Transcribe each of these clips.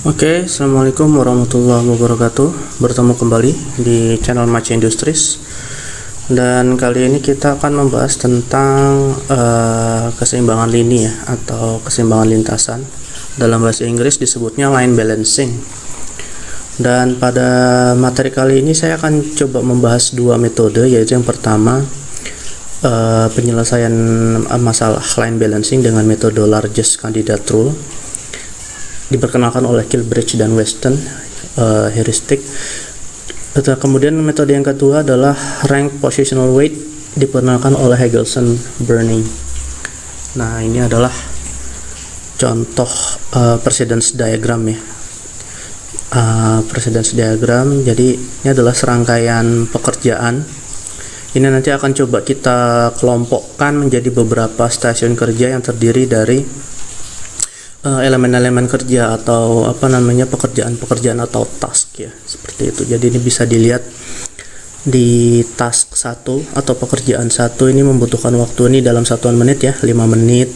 Oke, Assalamualaikum warahmatullahi wabarakatuh. Bertemu kembali di channel Macha Industries. Dan kali ini kita akan membahas tentang keseimbangan lini ya, atau keseimbangan lintasan. Dalam bahasa Inggris disebutnya line balancing. Dan pada materi kali ini saya akan coba membahas dua metode, yaitu yang pertama penyelesaian masalah line balancing dengan metode largest candidate rule, diperkenalkan oleh Kilbridge dan Weston heuristic. Kemudian metode yang kedua adalah rank positional weight, diperkenalkan oleh Hagelson Burning. Nah, ini adalah contoh precedence diagram ya. Precedence diagram, jadi ini adalah serangkaian pekerjaan. Ini nanti akan coba kita kelompokkan menjadi beberapa stasiun kerja yang terdiri dari elemen-elemen kerja atau pekerjaan-pekerjaan atau task ya, seperti itu. Jadi ini bisa dilihat di task 1 atau pekerjaan 1 ini membutuhkan waktu ini dalam satuan menit ya, 5 menit.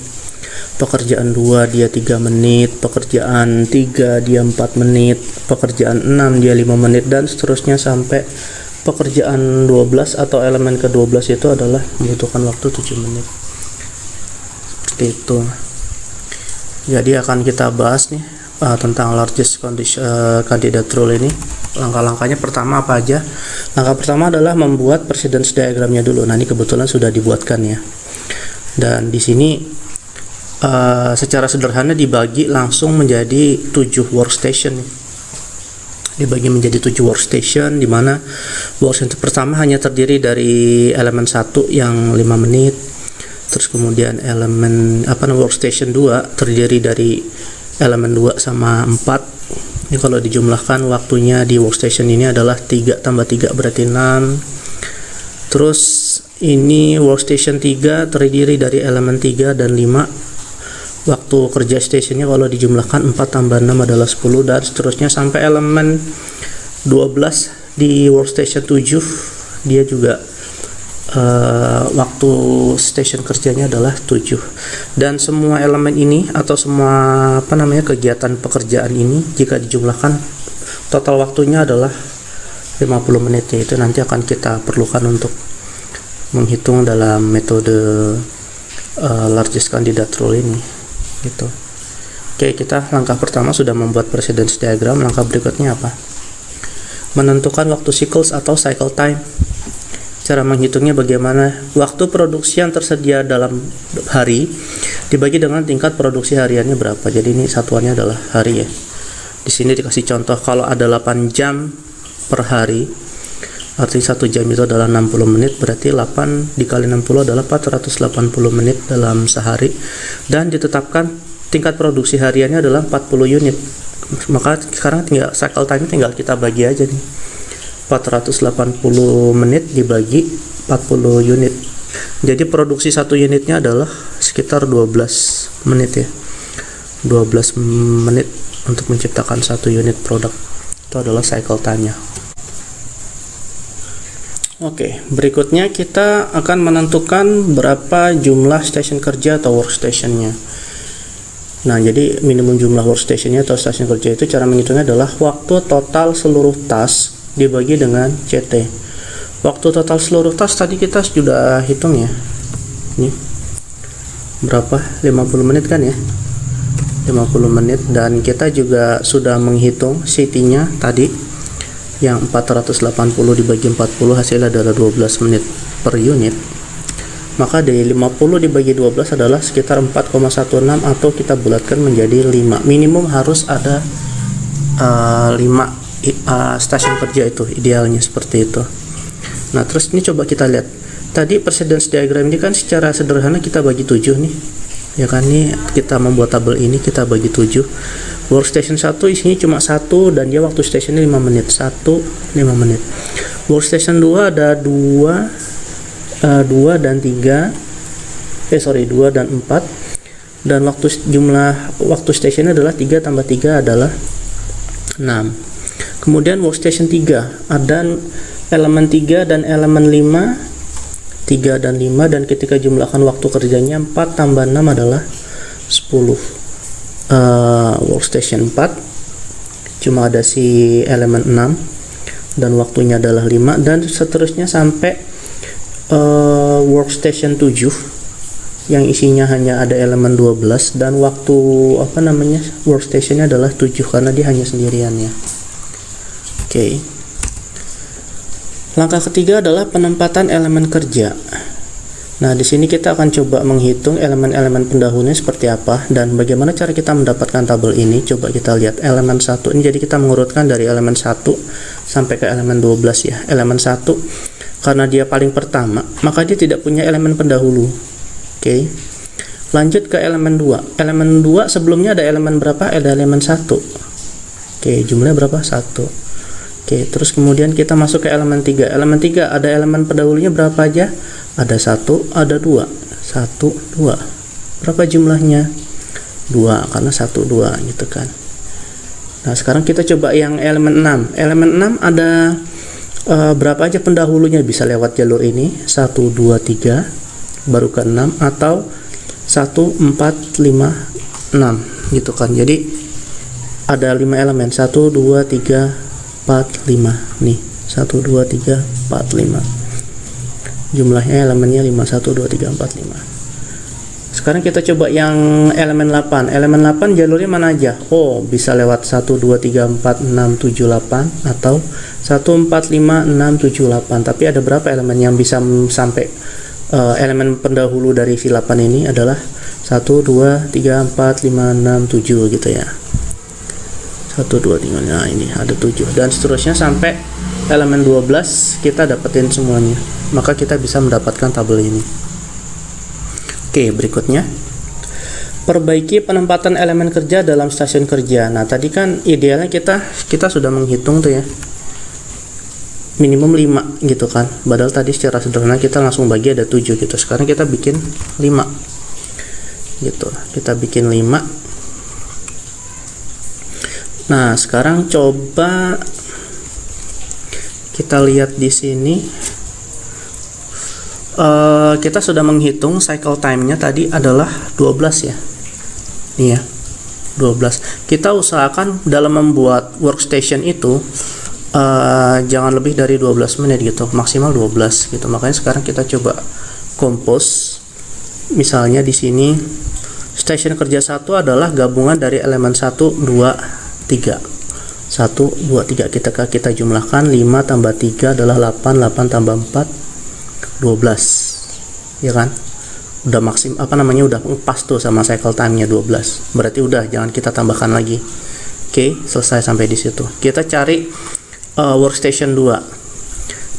Pekerjaan 2 dia 3 menit, pekerjaan 3 dia 4 menit, pekerjaan 6 dia 5 menit, dan seterusnya sampai pekerjaan 12 atau elemen ke-12 itu adalah membutuhkan waktu 7 menit. Seperti itu. Jadi akan kita bahas nih tentang largest candidate rule ini. Langkah-langkahnya pertama apa aja? Langkah pertama adalah membuat precedence diagramnya dulu. Nah, ini kebetulan sudah dibuatkan ya. Dan di sini secara sederhana dibagi langsung menjadi 7 workstation. Dibagi menjadi 7 workstation, di mana workstation pertama hanya terdiri dari elemen 1 yang 5 menit. Terus kemudian elemen workstation 2 terdiri dari elemen 2 sama 4. Ini kalau dijumlahkan waktunya di workstation ini adalah 3 tambah 3 berarti 6. Terus ini workstation 3 terdiri dari elemen 3 dan 5. Waktu kerja stationnya kalau dijumlahkan 4 tambah 6 adalah 10, dan seterusnya sampai elemen 12 di workstation 7. Dia juga waktu station kerjanya adalah 7. Dan semua elemen ini atau semua kegiatan pekerjaan ini jika dijumlahkan total waktunya adalah 50 menit. Itu nanti akan kita perlukan untuk menghitung dalam metode largest candidate rule ini gitu. Oke, kita langkah pertama sudah membuat precedence diagram. Langkah berikutnya apa? Menentukan waktu cycles atau cycle time. Cara menghitungnya bagaimana? Waktu produksi yang tersedia dalam hari dibagi dengan tingkat produksi hariannya berapa. Jadi ini satuannya adalah hari ya. Di sini dikasih contoh, kalau ada 8 jam per hari, arti 1 jam itu adalah 60 menit, berarti 8 dikali 60 adalah 480 menit dalam sehari. Dan ditetapkan tingkat produksi hariannya adalah 40 unit. Maka sekarang tinggal cycle time tinggal kita bagi aja nih. 480 menit dibagi 40 unit. Jadi produksi 1 unitnya adalah sekitar 12 menit ya. 12 menit untuk menciptakan 1 unit produk. Itu adalah cycle time-nya. Oke, berikutnya kita akan menentukan berapa jumlah station kerja atau workstation-nya. Nah, jadi minimum jumlah workstation-nya atau station kerja itu cara menghitungnya adalah waktu total seluruh task dibagi dengan CT. Waktu total seluruh task tadi kita sudah hitung ya. Ini berapa? 50 menit kan ya? 50 menit, dan kita juga sudah menghitung CT-nya tadi yang 480 dibagi 40 hasilnya adalah 12 menit per unit. Maka dari 50 dibagi 12 adalah sekitar 4,16, atau kita bulatkan menjadi 5. Minimum harus ada 5 stasiun kerja, itu idealnya seperti itu. Nah, terus ini coba kita lihat. Tadi precedence diagram ini kan secara sederhana kita bagi 7 nih. Ya kan, nih kita membuat tabel ini kita bagi 7. Workstation 1 isinya cuma 1 dan dia waktu stationnya 5 menit. 5 menit. Workstation 2 ada 2 dan 3. 2 dan 4. Dan jumlah waktu stationnya adalah 3 tambah 3 adalah 6. Kemudian workstation 3 ada elemen 3 dan elemen 5. 3 dan 5, dan ketika jumlahkan waktu kerjanya 4 tambah 6 adalah 10. Workstation 4 cuma ada si elemen 6 dan waktunya adalah 5, dan seterusnya sampai workstation 7 yang isinya hanya ada elemen 12 dan waktu workstationnya adalah 7 karena dia hanya sendirian ya. Oke. Langkah ketiga adalah penempatan elemen kerja. Nah, di sini kita akan coba menghitung elemen-elemen pendahulunya seperti apa dan bagaimana cara kita mendapatkan tabel ini. Coba kita lihat elemen 1 ini, jadi kita mengurutkan dari elemen 1 sampai ke elemen 12 ya. Elemen 1 karena dia paling pertama, maka dia tidak punya elemen pendahulu. Oke. Lanjut ke elemen 2. Elemen 2 sebelumnya ada elemen berapa? Ada elemen 1. Oke, jumlahnya berapa? 1. Oke, terus kemudian kita masuk ke elemen 3. Elemen 3 ada elemen pendahulunya berapa aja? Ada 1, ada 2. 1, 2. Berapa jumlahnya? 2, karena 1, 2 gitu kan. Nah, sekarang kita coba yang elemen 6. Elemen 6 ada berapa aja pendahulunya? Bisa lewat jalur ini, 1, 2, 3, baru ke 6, atau 1, 4, 5, 6 gitu kan. Jadi ada 5 elemen, 1, 2, 3, 4, 5 nih, 1, 2, 3, 4, 5. Jumlahnya elemennya 5, 1, 2, 3, 4, 5. Sekarang kita coba yang elemen 8. Elemen 8 jalurnya mana aja? Oh, bisa lewat 1, 2, 3, 4, 6, 7, 8 atau 1, 4, 5, 6, 7, 8. Tapi ada berapa elemen yang bisa sampai elemen pendahulu dari si 8 ini adalah 1, 2, 3, 4, 5, 6, 7 gitu ya. 1, 2, 3, nah ini ada 7 dan seterusnya sampai elemen 12 kita dapetin semuanya, maka kita bisa mendapatkan tabel ini. Oke, berikutnya perbaiki penempatan elemen kerja dalam stasiun kerja. Nah, tadi kan idealnya kita sudah menghitung tuh ya, minimum 5 gitu kan, padahal tadi secara sederhana kita langsung bagi ada 7 gitu. Sekarang kita bikin 5 gitu, kita bikin 5. Nah, sekarang coba kita lihat di sini. Kita sudah menghitung cycle time-nya tadi adalah 12 ya. Nih ya, 12. Kita usahakan dalam membuat workstation itu jangan lebih dari 12 menit gitu, maksimal 12 gitu. Makanya sekarang kita coba compose. Misalnya di sini station kerja 1 adalah gabungan dari elemen 1, 2, 3. 1, 2, 3 kita jumlahkan, 5 tambah 3 adalah 8, 8 tambah 4 12 ya kan, udah udah pas tuh sama cycle time-nya 12, berarti udah, jangan kita tambahkan lagi. Oke, selesai sampai di situ. Kita cari workstation 2.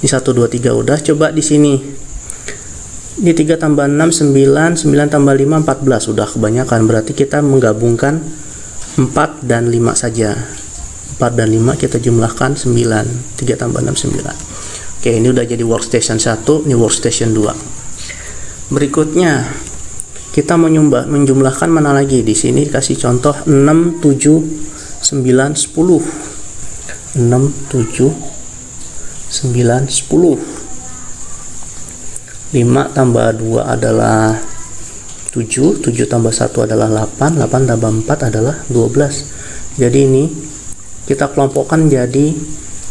Ini 1, 2, 3 udah. Coba di sini, ini 3 tambah 6 9, 9 tambah 5 14, udah kebanyakan, berarti kita menggabungkan 4 dan 5 saja. 4 dan 5 kita jumlahkan 9, 3 tambah 6 9. Oke, ini udah jadi workstation 1, ini workstation 2. Berikutnya kita menjumlahkan mana lagi? Di sini kasih contoh 6, 7, 9, 10. 6, 7, 9, 10. 5 tambah 2 adalah 7, 7 tambah 1 adalah 8, 8 tambah 4 adalah 12. Jadi ini kita kelompokkan jadi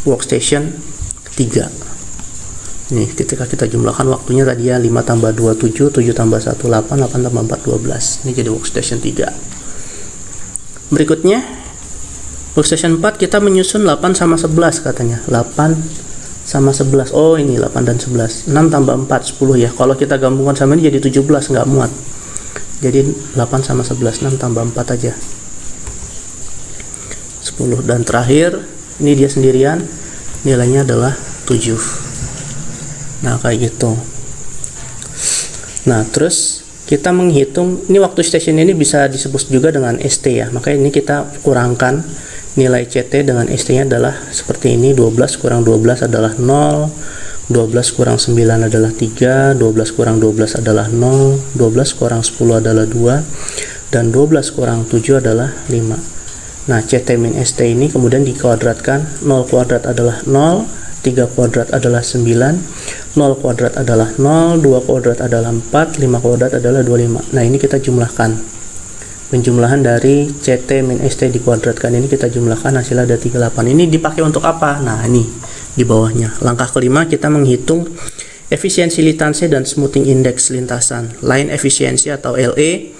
workstation 3. Nih, ketika kita jumlahkan waktunya tadi ya, 5 tambah 2 7, 7 tambah 1 8, 8 tambah 4 12. Ini jadi workstation 3. Berikutnya workstation 4 kita menyusun 8 sama 11 katanya. 8 sama 11. Oh, ini 8 dan 11. 6 tambah 4 10 ya. Kalau kita gabungkan sama ini jadi 17, nggak muat. Jadi 8 sama 11, 6 tambah 4 aja. 10. Dan terakhir, ini dia sendirian. Nilainya adalah 7. Nah, kayak gitu. Nah, terus kita menghitung, ini waktu station ini bisa disebut juga dengan ST ya. Makanya ini kita kurangkan nilai CT dengan ST-nya adalah seperti ini. 12 kurang 12 adalah 0, 12 kurang 9 adalah 3, 12 kurang 12 adalah 0, 12 kurang 10 adalah 2, dan 12 kurang 7 adalah 5. Nah, CT min ST ini kemudian dikuadratkan. 0 kuadrat adalah 0, 3 kuadrat adalah 9, 0 kuadrat adalah 0, 2 kuadrat adalah 4, 5 kuadrat adalah 25. Nah, ini kita jumlahkan. penjumlahan dari CT min ST dikuadratkan ini kita jumlahkan, hasilnya ada 38. Ini dipakai untuk apa? Nah, ini di bawahnya. Langkah kelima kita menghitung efisiensi lintasan dan smoothing index lintasan. Line efisiensi atau LE,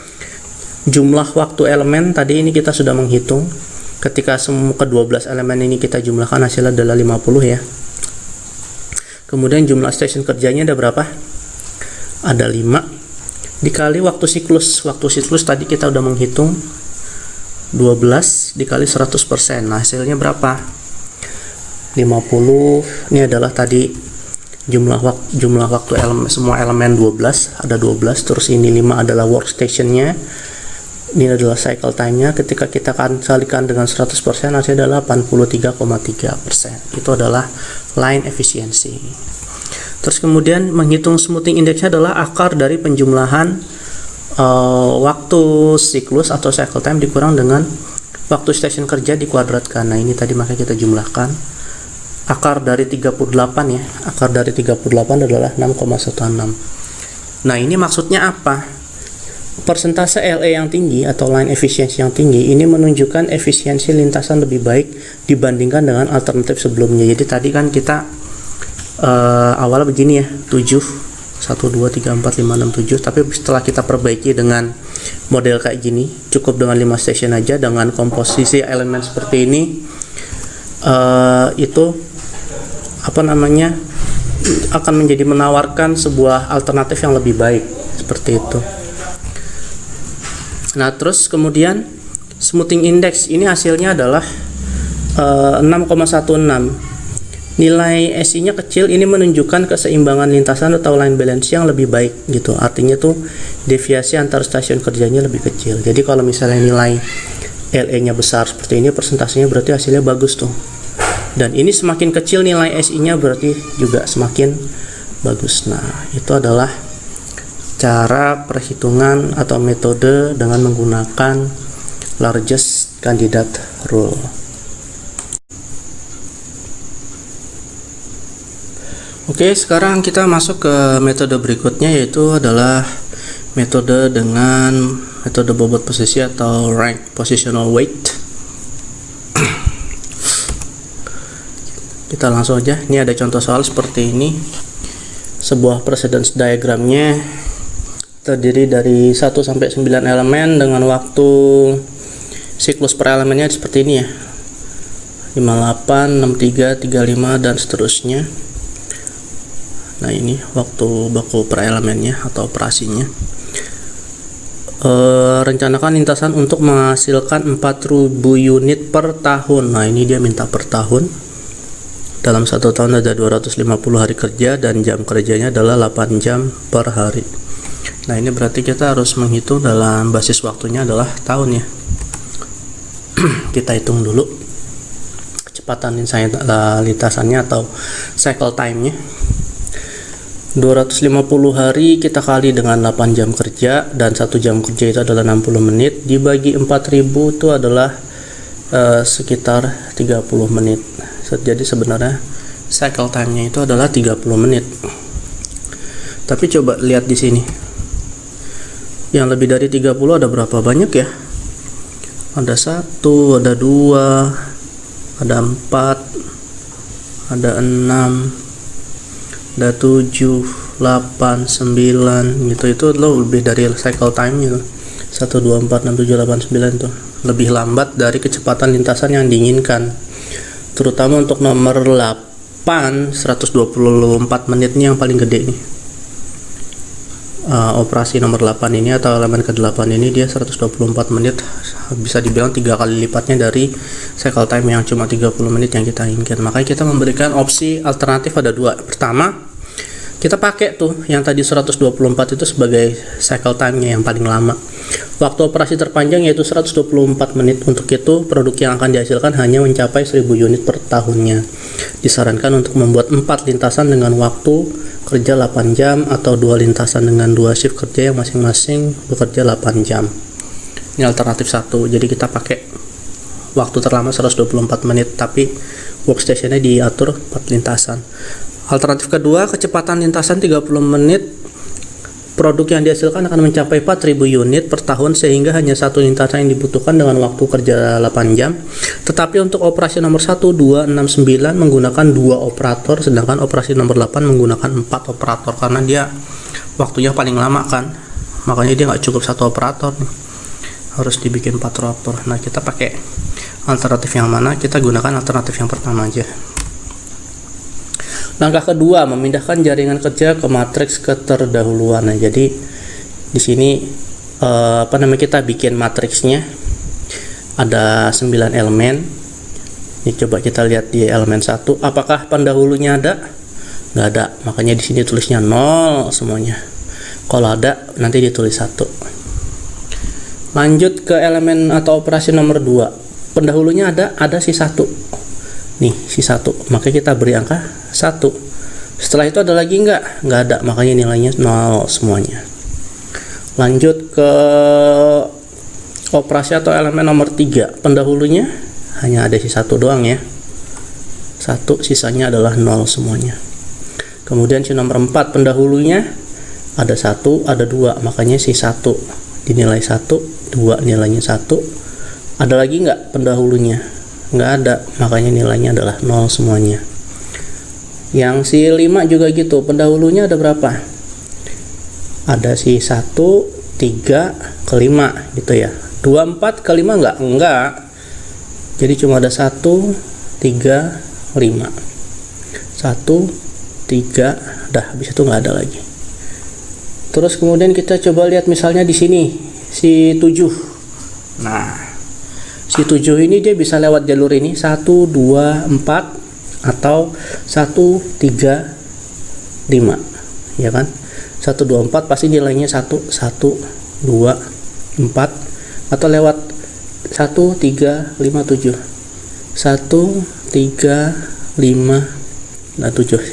jumlah waktu elemen tadi ini kita sudah menghitung. Ketika semua ke-12 elemen ini kita jumlahkan, hasilnya adalah 50 ya. Kemudian jumlah station kerjanya ada berapa? Ada 5 dikali waktu siklus. Waktu siklus tadi kita udah menghitung 12 dikali 100%. Nah, hasilnya berapa? 50. Ini adalah tadi jumlah waktu elemen, semua elemen 12, ada 12. Terus ini 5 adalah workstationnya. Ini adalah cycle time-nya. Ketika kita akan kalikan dengan 100%, hasilnya adalah 83,3%. Itu adalah line efisiensi. Terus kemudian menghitung smoothing index-nya adalah akar dari penjumlahan waktu siklus atau cycle time dikurang dengan waktu station kerja dikuadratkan. Nah, ini tadi makanya kita jumlahkan. Akar dari 38 ya. Akar dari 38 adalah 6,16. Nah, ini maksudnya apa? Persentase LE yang tinggi atau line efficiency yang tinggi ini menunjukkan efisiensi lintasan lebih baik dibandingkan dengan alternatif sebelumnya. Jadi tadi kan kita awalnya begini ya, 7 1 2 3 4 5 6 7, tapi setelah kita perbaiki dengan model kayak gini, cukup dengan 5 station aja dengan komposisi elemen seperti ini, itu apa namanya, akan menjadi menawarkan sebuah alternatif yang lebih baik seperti itu. Nah, terus kemudian smoothing index ini hasilnya adalah 6,16. Nilai SI-nya kecil, ini menunjukkan keseimbangan lintasan atau line balance yang lebih baik gitu. Artinya tuh deviasi antar stasiun kerjanya lebih kecil. Jadi kalau misalnya nilai LE-nya besar seperti ini, persentasenya berarti hasilnya bagus tuh. Dan ini semakin kecil nilai SI-nya berarti juga semakin bagus. Nah, itu adalah cara perhitungan atau metode dengan menggunakan largest candidate rule. Oke, sekarang kita masuk ke metode berikutnya, yaitu adalah metode dengan metode bobot posisi atau rank positional weight. Kita langsung aja. Ini ada contoh soal seperti ini. Sebuah precedence diagramnya terdiri dari 1 sampai 9 elemen dengan waktu siklus per elemennya seperti ini ya. 58, 63, 35 dan seterusnya. Nah, ini waktu baku per elemennya atau operasinya. Rencanakan lintasan untuk menghasilkan 4000 unit per tahun. Nah, ini dia minta per tahun. Dalam 1 tahun ada 250 hari kerja dan jam kerjanya adalah 8 jam per hari. Nah, ini berarti kita harus menghitung dalam basis waktunya adalah tahun ya. Kita hitung dulu kecepatan lintasannya atau cycle time-nya. 250 hari kita kali dengan 8 jam kerja, dan 1 jam kerja itu adalah 60 menit, dibagi 4000 itu adalah sekitar 30 menit. Jadi sebenarnya cycle time-nya itu adalah 30 menit. Tapi coba lihat di sini. Yang lebih dari 30 ada berapa banyak ya? Ada 1, ada 2, ada 4, ada 6, ada 7, 8, 9 gitu. Itu lo lebih dari cycle time nya 1, 2, 4, 6, 7, 8, 9 tuh lebih lambat dari kecepatan lintasan yang diinginkan, terutama untuk nomor 8. 124 menitnya yang paling gede nih. Operasi nomor 8 ini atau elemen ke-8 ini dia 124 menit, bisa dibilang 3 kali lipatnya dari cycle time yang cuma 30 menit yang kita inginkan. Makanya kita memberikan opsi alternatif ada 2. Pertama, kita pakai tuh yang tadi 124 itu sebagai cycle time-nya yang paling lama. Waktu operasi terpanjang yaitu 124 menit. Untuk itu produk yang akan dihasilkan hanya mencapai 1000 unit per tahunnya. Disarankan untuk membuat 4 lintasan dengan waktu kerja 8 jam atau 2 lintasan dengan 2 shift kerja yang masing-masing bekerja 8 jam. Ini alternatif 1. Jadi kita pakai waktu terlama 124 menit tapi workstation-nya diatur 4 lintasan. Alternatif kedua, kecepatan lintasan 30 menit produk yang dihasilkan akan mencapai 4.000 unit per tahun sehingga hanya satu lintasan yang dibutuhkan dengan waktu kerja 8 jam. Tetapi untuk operasi nomor 1, 2, 6, 9 menggunakan 2 operator, sedangkan operasi nomor 8 menggunakan 4 operator karena dia waktunya paling lama kan. Makanya dia nggak cukup 1 operator nih. Harus dibikin 4 operator. Nah, kita pakai alternatif yang mana? Kita gunakan alternatif yang pertama aja. Langkah kedua, memindahkan jaringan kerja ke matriks keterdahuluan. Nah, jadi di sini kita bikin matriksnya ada 9 elemen. Ini coba kita lihat di elemen 1, apakah pendahulunya ada? Nggak ada, makanya di sini tulisnya 0 semuanya. Kalau ada nanti ditulis 1. Lanjut ke elemen atau operasi nomor 2. Pendahulunya ada si 1. Nih, si 1. Maka kita beri angka 1. Setelah itu ada lagi nggak ada, makanya nilainya 0 semuanya. Lanjut ke operasi atau elemen nomor 3. Pendahulunya hanya ada si 1 doang ya. 1, sisanya adalah 0 semuanya. Kemudian si nomor 4, pendahulunya ada 1, ada 2, makanya si 1 dinilai 1, 2 nilainya 1. Ada lagi nggak pendahulunya? Nggak ada, makanya nilainya adalah 0 semuanya. Yang si 5 juga gitu, pendahulunya ada berapa? Ada si 1, 3, ke 5 gitu ya. 2, 4, ke 5 enggak. Jadi cuma ada 1, 3, 5. 1, 3, dah, habis itu nggak ada lagi. Terus kemudian kita coba lihat misalnya di sini si 7. Nah, si 7 ini dia bisa lewat jalur ini 1, 2, 4 atau 1, 3, 5 ya kan. 1, 2, 4 pasti nilainya 1, 2, 4 atau lewat 1, 3, 5, 7. 1, 3, 5, nah 7,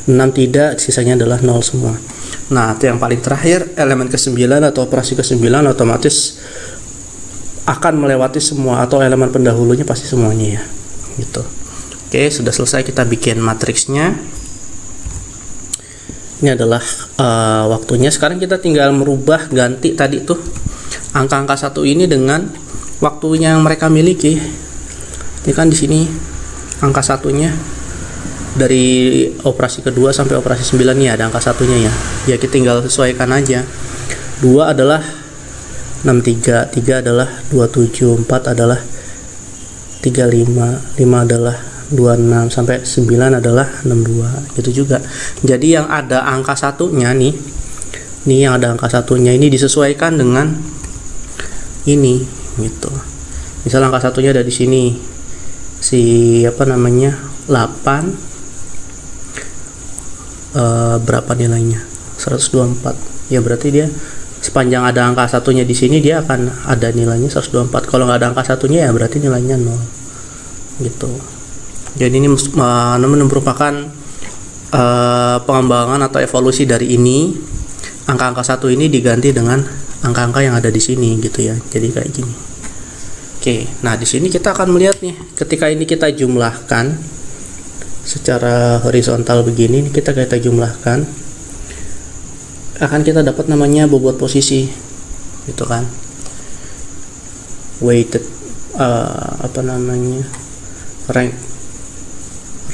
6 tidak, sisanya adalah 0 semua. Nah, itu yang paling terakhir, elemen ke-9 atau operasi ke-9 otomatis akan melewati semua, atau elemen pendahulunya pasti semuanya ya gitu. Oke, sudah selesai kita bikin matriksnya. Ini adalah waktunya. Sekarang kita tinggal merubah, ganti tadi tuh angka-angka 1 ini dengan waktunya yang mereka miliki. Ini kan di sini angka 1-nya dari operasi kedua sampai operasi 9 nih ada angka 1-nya ya. Ya kita tinggal sesuaikan aja. 2 adalah 63, 3 adalah 27, 4 adalah 35, 5 adalah 26, sampai 9 adalah 62 gitu juga. Jadi yang ada angka 1-nya nih yang ada angka 1-nya ini disesuaikan dengan ini gitu. Misal angka 1-nya ada di sini si 8 berapa nilainya? 124. Ya berarti dia sepanjang ada angka 1-nya di sini dia akan ada nilainya 124. Kalau nggak ada angka 1-nya ya berarti nilainya 0 gitu. Jadi ini merupakan pengembangan atau evolusi dari ini. Angka-angka 1 ini diganti dengan angka-angka yang ada di sini gitu ya. Jadi kayak gini. Oke, nah di sini kita akan melihat nih, ketika ini kita jumlahkan secara horizontal begini, kita jumlahkan, akan kita dapat namanya bobot posisi gitu kan, weighted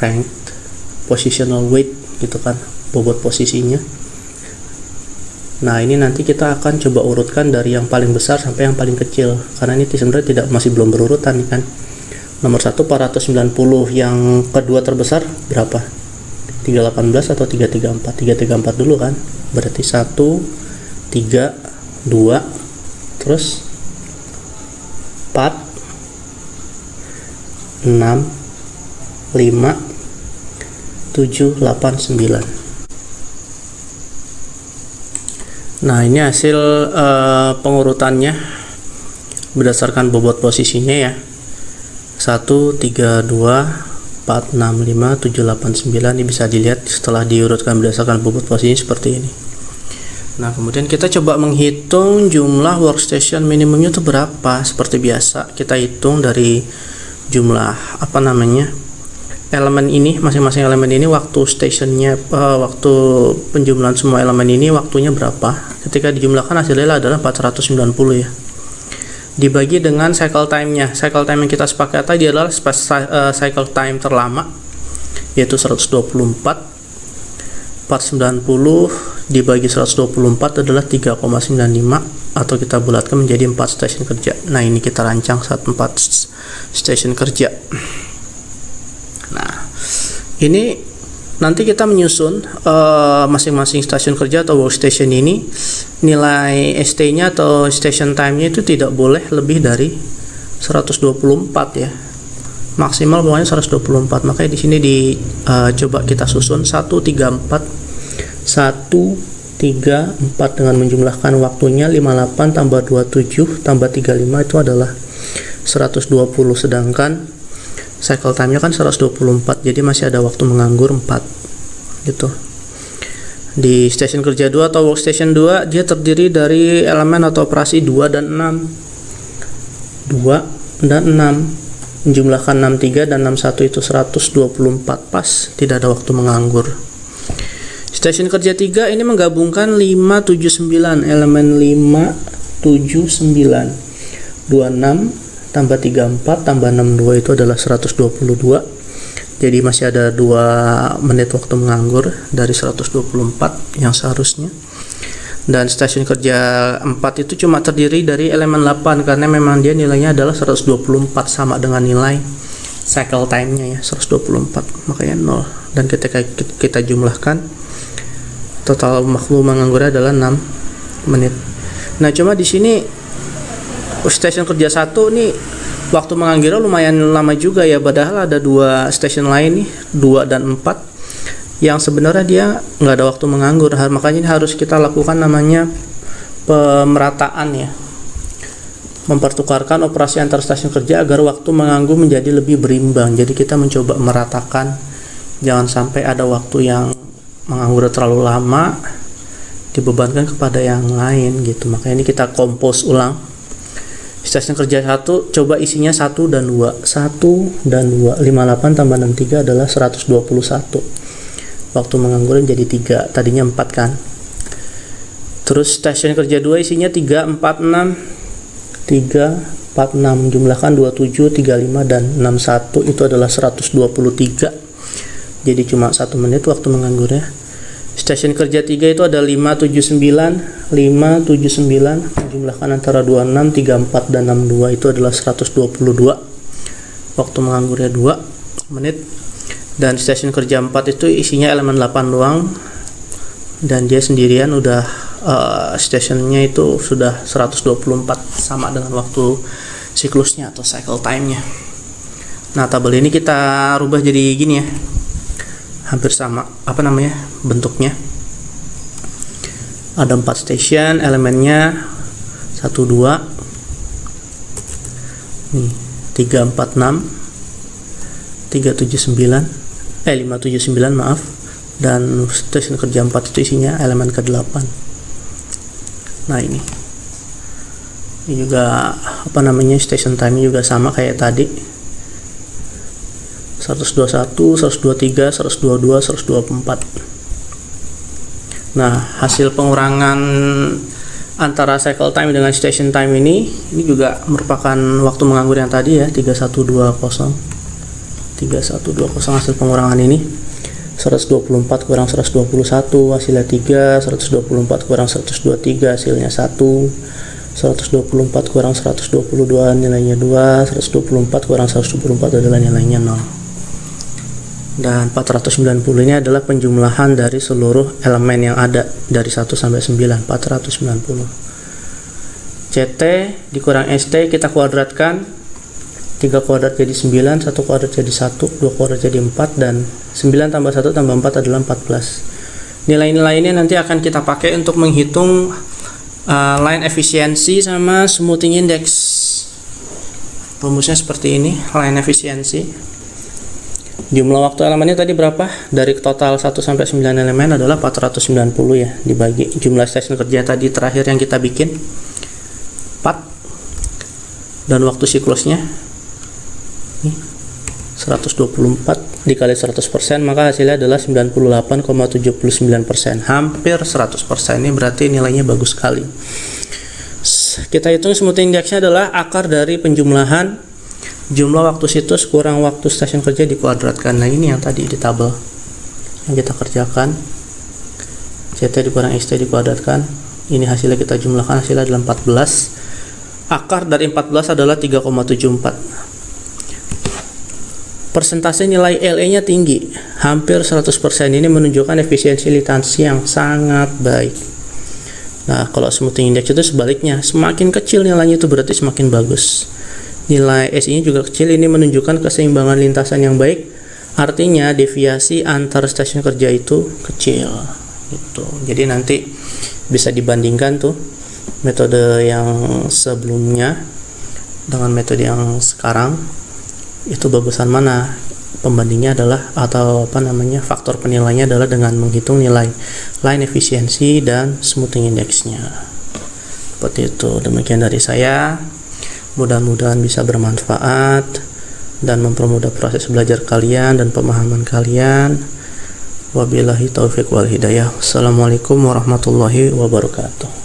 ranked positional weight gitu kan, bobot posisinya. Nah ini nanti kita akan coba urutkan dari yang paling besar sampai yang paling kecil, karena ini sebenarnya masih belum berurutan nih kan. Nomor 1 490, yang kedua terbesar berapa? 318 atau 334? 334 dulu kan, berarti 1, 3, 2, terus 4, 6, 5, 7, 8, 9. Nah ini hasil pengurutannya berdasarkan bobot posisinya ya. 1, 3, 2, 4, 6, 5, 7, 8, 9. Ini bisa dilihat setelah diurutkan berdasarkan bobot posisi seperti ini. Nah kemudian kita coba menghitung jumlah workstation minimumnya itu berapa. Seperti biasa kita hitung dari jumlah elemen ini, masing-masing elemen ini waktu stationnya, waktu penjumlahan semua elemen ini waktunya berapa. Ketika dijumlahkan hasilnya adalah 490 ya. Dibagi dengan cycle time-nya. Cycle time yang kita sepakat tadi adalah cycle time terlama, yaitu 124. 490 dibagi 124 adalah 3,95, atau kita bulatkan menjadi 4 stasiun kerja. Nah, ini kita rancang saat 4 stasiun kerja. Nah, ini nanti kita menyusun masing-masing stasiun kerja atau workstation ini, nilai ST-nya atau station time-nya itu tidak boleh lebih dari 124 ya. Maksimal pokoknya 124. Makanya di sini coba kita susun 134 dengan menjumlahkan waktunya 58 tambah 27 tambah 35 itu adalah 120, sedangkan cycle time-nya kan 124, jadi masih ada waktu menganggur 4 gitu. Di station kerja 2 atau workstation 2, dia terdiri dari elemen atau operasi 2 dan 6. 2 dan 6 menjumlahkan 63 dan 61 itu 124, pas, tidak ada waktu menganggur. Station kerja 3 ini menggabungkan 579, elemen 579, 26 tambah 34 tambah 62 itu adalah 122. Jadi masih ada 2 menit waktu menganggur dari 124 yang seharusnya. Dan stasiun kerja 4 itu cuma terdiri dari elemen 8 karena memang dia nilainya adalah 124, sama dengan nilai cycle time-nya ya, 124, makanya 0. Dan ketika kita jumlahkan, total waktu menganggurnya adalah 6 menit. Nah, cuma di sini stasiun kerja 1 nih waktu menganggurnya lumayan lama juga ya, padahal ada 2 stasiun lain nih, 2 dan 4 yang sebenarnya dia nggak ada waktu menganggur. Makanya ini harus kita lakukan namanya pemerataan ya, mempertukarkan operasi antar stasiun kerja agar waktu menganggur menjadi lebih berimbang. Jadi kita mencoba meratakan, jangan sampai ada waktu yang menganggur terlalu lama dibebankan kepada yang lain gitu. Makanya ini kita kompos ulang. Stasiun kerja 1 coba isinya 1 dan 2. 1 dan 2. 58 tambah 63 adalah 121. Waktu menganggur jadi 3. Tadinya 4 kan. Terus stasiun kerja 2 isinya 3, 4, 6. 3, 4, 6 jumlahkan 27, 35 dan 61 itu adalah 123. Jadi cuma 1 menit waktu menganggurnya. Stasiun kerja 3 itu ada 579 jumlahkan antara 26, 34 dan 62 itu adalah 122. Waktu menganggurnya 2 menit. Dan stasiun kerja 4 itu isinya elemen 8 doang, dan dia sendirian udah stationnya itu sudah 124, sama dengan waktu siklusnya atau cycle time-nya. Nah, tabel ini kita rubah jadi gini ya, hampir sama bentuknya. Ada 4 station, elemennya 1, 2 nih, 3, 4, 6 579 maaf, dan stasiun kerja 4 itu isinya elemen ke-8. Nah, ini juga station time juga sama kayak tadi, 121, 123, 122, 124. Nah, hasil pengurangan antara cycle time dengan station time ini juga merupakan waktu menganggur yang tadi ya, 3120 hasil pengurangan ini. 124 kurang 121 hasilnya 3, 124 kurang 123 hasilnya 1, 124 kurang 122 nilainya 2, 124 kurang 124 adalah nilainya 0. Dan 490 ini adalah penjumlahan dari seluruh elemen yang ada dari 1 sampai 9, 490. CT dikurang ST kita kuadratkan, 3 kuadrat jadi 9, 1 kuadrat jadi 1, 2 kuadrat jadi 4, dan 9 tambah 1 tambah 4 adalah 14. Nilai-nilai ini nanti akan kita pakai untuk menghitung line efisiensi sama smoothing index. Rumusnya seperti ini, line efisiensi. Jumlah waktu elemennya tadi berapa? Dari total 1 sampai 9 elemen adalah 490 ya, dibagi jumlah stasiun kerja tadi terakhir yang kita bikin 4, dan waktu siklusnya 124 dikali 100%, maka hasilnya adalah 98,79%, hampir 100%. Ini berarti nilainya bagus sekali. Kita hitung smoothing index-nya adalah akar dari penjumlahan jumlah waktu situs kurang waktu stasiun kerja dikuadratkan. Nah, ini yang tadi di tabel yang kita kerjakan, CT dikurang XT dikuadratkan. Ini hasilnya kita jumlahkan, hasilnya adalah 14. Akar dari 14 adalah 3,74. Persentase nilai LE-nya tinggi, hampir 100%. Ini menunjukkan efisiensi litansi yang sangat baik. Nah, kalau smoothing index itu sebaliknya, semakin kecil nilainya itu berarti semakin bagus. Nilai SI-nya juga kecil, ini menunjukkan keseimbangan lintasan yang baik. Artinya deviasi antar stasiun kerja itu kecil. Gitu. Jadi nanti bisa dibandingkan tuh metode yang sebelumnya dengan metode yang sekarang. Itu bagusan mana, pembandingnya adalah faktor penilaiannya adalah dengan menghitung nilai line efisiensi dan smoothing index-nya. Seperti itu. Demikian dari saya, mudah-mudahan bisa bermanfaat dan mempermudah proses belajar kalian dan pemahaman kalian. Wabillahi taufiq wal hidayah. Assalamualaikum warahmatullahi wabarakatuh.